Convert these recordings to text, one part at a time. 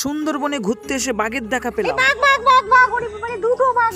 সুন্দরবনে ঘুরতে এসে বাঘের দেখা পেলাম। দুটো বাঘ।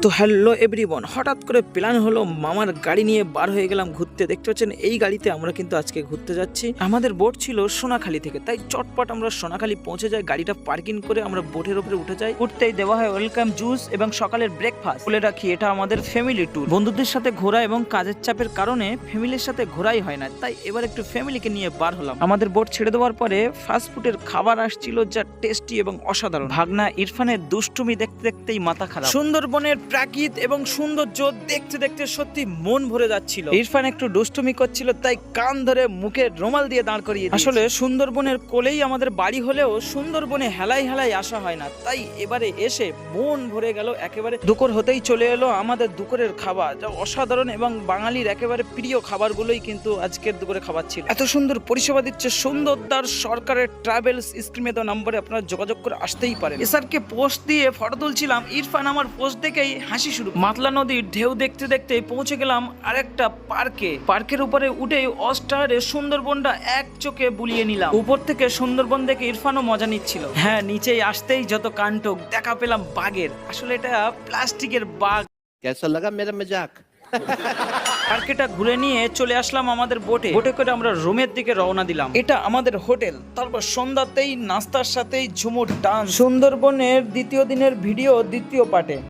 তো হ্যালো এভরিওয়ান, হঠাৎ করে প্ল্যান হলো মামার গাড়ি নিয়ে বার হয়ে গেলাম ঘুরতে। দেখতে পাচ্ছেন এই গাড়িতে আমরা কিন্তু আজকে ঘুরতে যাচ্ছি। আমাদের বোট ছিল সোনাখালী থেকে, তাই চটপট আমরা সোনাখালী পৌঁছে যাই। গাড়িটা পার্কিং করে আমরা বোটের উপরে উঠে যাই। উঠতেই দেওয়া হয় ওয়েলকাম জুস এবং সকালের ব্রেকফাস্ট। বলে রাখি এটা আমাদের ফ্যামিলি ট্যুর। বন্ধুদের সাথে ঘোরা এবং কাজের চাপের কারণে ফ্যামিলির সাথে ঘোরাই হয় না, তাই এবার একটু ফ্যামিলিকে নিয়ে বার হলাম। আমাদের বোট ছেড়ে দেওয়ার পরে ফাস্ট ফুডের খাবার আসছিল, যা টেস্টি এবং অসাধারণ। ভাগনা ইরফানের দুষ্টুমি দেখতে দেখতেই মাথা খারাপ। সুন্দরবনের প্রাকৃত এবং সৌন্দর্য দেখতে দেখতে সত্যি মন ভরে যাচ্ছিল। ইরফান একটু দুষ্টুমি করছিল, তাই কান ধরে মুখে রুমাল দিয়ে দাঁড় করিয়ে দিয়েছি। আসলে সুন্দরবনের কোলেই আমাদের বাড়ি হলেও সুন্দরবনে হেলাই হেলাই আসা হয় না, তাই এবারে এসে মন ভরে গেল। একেবারে দুপুর হতেই চলে এলো আমাদের দুপুরের খাবার, যা অসাধারণ এবং বাঙালির একেবারে প্রিয় খাবারগুলোই কিন্তু আজকের দুপুরে খাবার ছিল। এত সুন্দর পরিষেবা দিচ্ছে সুন্দরদার সরকারের ট্রাভেলস। স্ক্রিনে দেওয়া নম্বরে আপনারা যোগাযোগ করে আসতেই পারেন। এসআরকে পোস্ট দিয়ে ফটো তুলছিলাম, ইরফান আমার পোস্ট দেখেই হাসি শুরু। মাতলা নদীর ঢেউ দেখতে দেখতে পৌঁছে গেলাম আরেকটা পার্কে। পার্কের উপরে উঠেই অস্টারে সুন্দরবনটা এক চোখে বুলিয়ে নিলাম। উপর থেকে সুন্দরবন দেখে ইরফানও মজা নিচ্ছিল। হ্যাঁ, নিচেই আসতেই যত কাণ্ড দেখা পেলাম বাঘের। আসলে এটা প্লাস্টিকের বাঘ। कैसा लगा मेरा मजाक? পার্কেটা ঘুরে নিয়ে চলে আসলাম আমাদের বোটে করে আমরা রুমের দিকে রওনা দিলাম। এটা আমাদের হোটেল। তারপর সন্ধ্যাতেই নাস্তার সাথেই ঝুমুর ডান্স। সুন্দরবনের দ্বিতীয় দিনের ভিডিও দ্বিতীয় পার্টে।